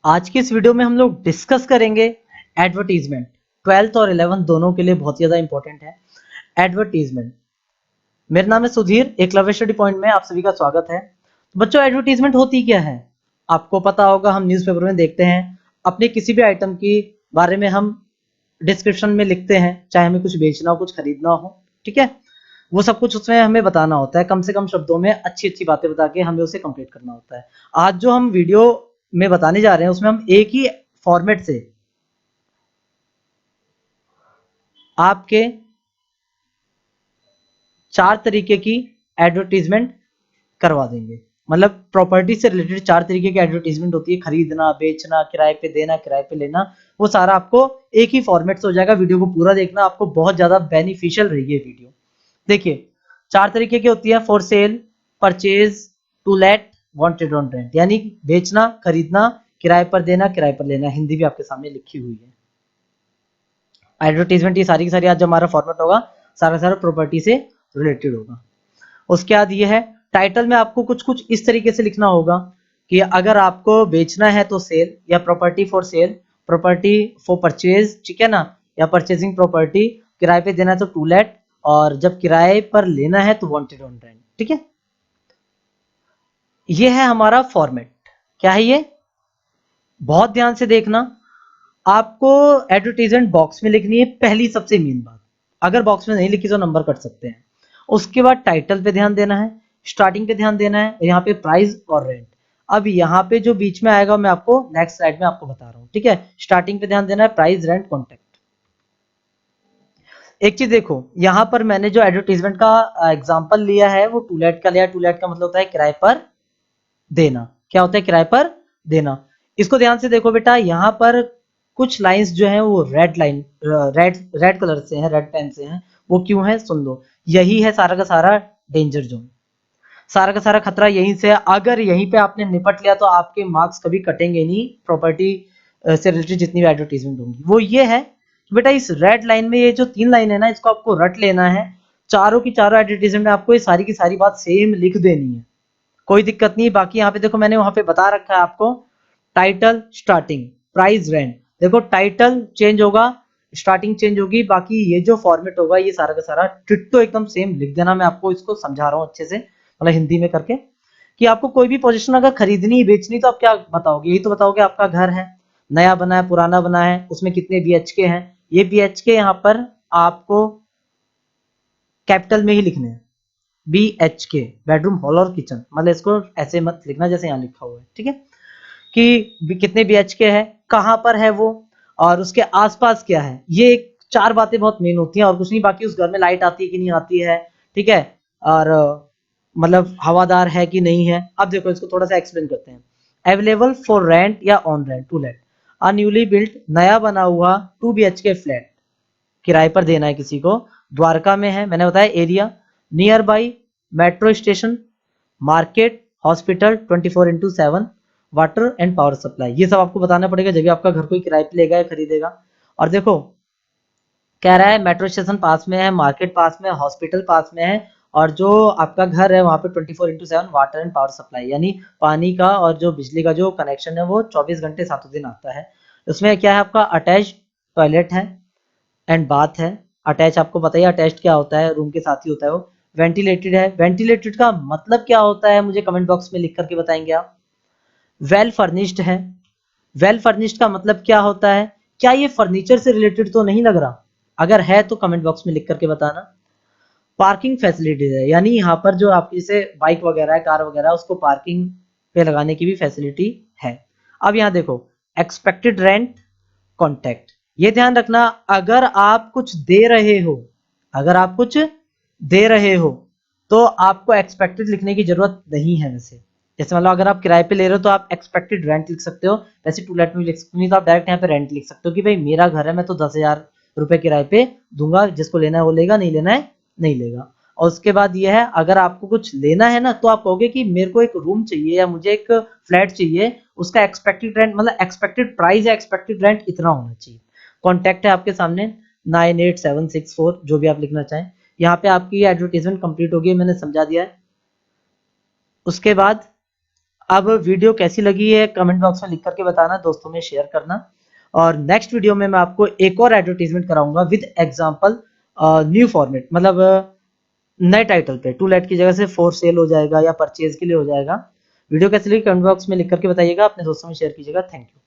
आज की इस वीडियो में हम लोग डिस्कस करेंगे एडवर्टीजमेंट। 12th और 11th दोनों के लिए बहुत ज़्यादा इंपॉर्टेंट है एडवर्टीजमेंट। मेरा नाम है सुधीर, एकलव्य स्टडी पॉइंट में आप सभी का स्वागत है। बच्चों, एडवर्टीजमेंट होती क्या है आपको पता होगा। हम न्यूज़पेपर में देखते हैं, अपने किसी भी आइटम की बारे में हम डिस्क्रिप्शन में लिखते हैं, चाहे हमें कुछ बेचना हो कुछ खरीदना हो, ठीक है। वो सब कुछ उसमें हमें बताना होता है, कम से कम शब्दों में अच्छी अच्छी बातें बता के हमें उसे कंप्लीट करना होता है। आज जो हम वीडियो में बताने जा रहे हैं उसमें हम एक ही फॉर्मेट से आपके 4 तरीके की एडवर्टीजमेंट करवा देंगे। मतलब प्रॉपर्टी से रिलेटेड 4 तरीके की एडवर्टीजमेंट होती है, खरीदना, बेचना, किराए पे देना, किराए पे लेना। वो सारा आपको एक ही फॉर्मेट से हो जाएगा। वीडियो को पूरा देखना, आपको बहुत ज्यादा बेनिफिशियल रहेगी ये वीडियो। देखिए, 4 तरीके की होती है: for sale, purchase, to let, wanted on rent. यानी बेचना, खरीदना, किराए पर देना, किराए पर लेना। हिंदी भी आपके सामने लिखी हुई है। एडवर्टीजमेंट ये सारी की सारी आज जो हमारा फॉर्मेट होगा सारा प्रॉपर्टी से रिलेटेड होगा। उसके बाद ये है, टाइटल में आपको कुछ कुछ इस तरीके से लिखना होगा कि अगर आपको बेचना है तो सेल, या property for sale, property for purchase, ठीक है ना, या परचेजिंग प्रॉपर्टी, किराए पे देना है तो टू लेट, और जब किराए पर लेना है तो वांटेड ऑन रेंट, ठीक है। ये है हमारा फॉर्मेट। क्या है ये? बहुत ध्यान से देखना। आपको एडवर्टीजमेंट बॉक्स में लिखनी है, पहली सबसे मेन बात। अगर बॉक्स में नहीं लिखी तो नंबर कट सकते हैं। उसके बाद टाइटल पे ध्यान देना है, स्टार्टिंग पे ध्यान देना है, यहाँ पे प्राइस और रेंट। अब यहाँ पे जो बीच में आएगा मैं आपको नेक्स्ट स्लाइड में आपको बता रहा हूँ, ठीक है। स्टार्टिंग पे ध्यान देना है, प्राइस, रेंट, कॉन्टेक्ट। एक चीज देखो, यहाँ पर मैंने जो एडवर्टीजमेंट का एग्जाम्पल लिया है वो टू लेट का लिया। टू लेट का मतलब होता है किराए पर देना। क्या होता है? किराए पर देना। इसको ध्यान से देखो बेटा, यहाँ पर कुछ लाइंस जो हैं वो red line, red red colour से हैं, रेड पेन से हैं। वो क्यों है सुन लो। यही है सारा का सारा डेंजर जोन, सारा का सारा खतरा यहीं से है। अगर यहीं पे आपने निपट लिया तो आपके मार्क्स कभी कटेंगे नहीं। प्रॉपर्टी से रिलेटेड जितनी भी एडवर्टीजमेंट होंगी वो ये है कि बेटा इस रेड लाइन में ये जो 3 लाइन है ना, इसको आपको रट लेना है। चारों की चारों एडवर्टीजमेंट में आपको ये सारी की सारी बात सेम लिख देनी है, कोई दिक्कत नहीं। बाकी यहाँ पे देखो, मैंने वहां पे बता रखा है आपको, टाइटल, स्टार्टिंग, प्राइस, रेंट। देखो टाइटल चेंज होगा, स्टार्टिंग चेंज होगी, बाकी ये जो फॉर्मेट होगा ये सारा का सारा डिट्टो एकदम सेम लिख देना। मैं आपको इसको समझा रहा हूँ अच्छे से, मतलब हिंदी में करके, कि आपको कोई भी पोजीशन अगर खरीदनी बेचनी तो आप क्या बताओगे? यही तो बताओगे आपका घर है, नया बना है, पुराना बना है, उसमें कितने BHK हैं। ये BHK यहाँ पर आपको कैपिटल में ही लिखने हैं। BHK, बेडरूम, हॉल और किचन। मतलब इसको ऐसे मत लिखना जैसे यहाँ लिखा हुआ है, ठीक है। कि कितने BHK है, कहाँ पर है वो, और उसके आसपास क्या है। ये 4 बातें बहुत मेन होती हैं और कुछ नहीं। बाकी उस घर में लाइट आती है कि नहीं आती है, ठीक है, और मतलब हवादार है कि नहीं है। अब देखो इसको थोड़ा सा एक्सप्लेन करते हैं। अवेलेबल फॉर रेंट या on rent, to let. A newly built, नया बना हुआ 2 BHK फ्लैट, किराए पर देना है किसी को, द्वारका में है, मैंने बताया area. Near by metro station, market, hospital, 24/7, water and power supply. ये सब आपको बताना पड़ेगा जब भी आपका घर कोई किराए पे लेगा या खरीदेगा। और देखो कह रहा है मेट्रो स्टेशन पास में है, मार्केट पास में है, हॉस्पिटल पास में है, और जो आपका घर है वहाँ पे 24/7 वाटर एंड पावर सप्लाई, यानी पानी का और जो बिजली का जो कनेक्शन है वो 24 घंटे 7 दिन आता है। उसमें क्या है, आपका अटैच टॉयलेट है एंड बाथ है। अटैच आपको बताइए अटैच क्या होता है, रूम के साथ ही होता है वो। वेंटिलेटेड है। वेंटिलेटेड का मतलब क्या होता है मुझे कमेंट बॉक्स में लिख करके बताएंगे आप। वेल फर्निश्ड है। वेल फर्निश्ड का मतलब क्या होता है? क्या ये फर्नीचर से रिलेटेड तो नहीं लग रहा? अगर है तो कमेंट बॉक्स में लिख करके बताना। पार्किंग फैसिलिटीज है, यानी यहाँ पर जो आपकी जैसे बाइक वगैरह है, कार वगैरह, उसको पार्किंग पे लगाने की भी फैसिलिटी है। अब यहाँ देखो, एक्सपेक्टेड रेंट, कॉन्टेक्ट। ये ध्यान रखना, अगर आप कुछ दे रहे हो, अगर आप कुछ दे रहे हो तो आपको एक्सपेक्टेड लिखने की जरूरत नहीं है। वैसे जैसे मतलब अगर आप किराए पे ले रहे हो तो आप एक्सपेक्टेड रेंट लिख सकते हो, वैसे टू लेट में लिख सकते हो। नहीं तो आप डायरेक्ट यहाँ पे रेंट लिख सकते हो कि भाई मेरा घर है, मैं तो 10,000 रुपए किराए पे दूंगा, जिसको लेना है वो लेगा, नहीं लेना है नहीं लेगा। और उसके बाद ये है, अगर आपको कुछ लेना है ना तो आप कहोगे कि मेरे को एक रूम चाहिए या मुझे एक फ्लैट चाहिए, उसका एक्सपेक्टेड रेंट मतलब एक्सपेक्टेड प्राइस या एक्सपेक्टेड रेंट इतना होना चाहिए। कॉन्टैक्ट है आपके सामने 98764, जो भी आप लिखना चाहें। यहाँ पे आपकी एडवर्टीजमेंट कंप्लीट होगी, मैंने समझा दिया है। उसके बाद अब वीडियो कैसी लगी है कमेंट बॉक्स में लिख करके बताना, दोस्तों में शेयर करना। और नेक्स्ट वीडियो में मैं आपको एक और एडवर्टीजमेंट कराऊंगा विद एग्जांपल, न्यू फॉर्मेट, मतलब नए टाइटल पे टू लेट की जगह से फॉर सेल हो जाएगा या परचेज के लिए हो जाएगा। वीडियो कैसी लगी कमेंट बॉक्स में लिख करके बताइएगा, अपने दोस्तों में शेयर कीजिएगा। Thank you.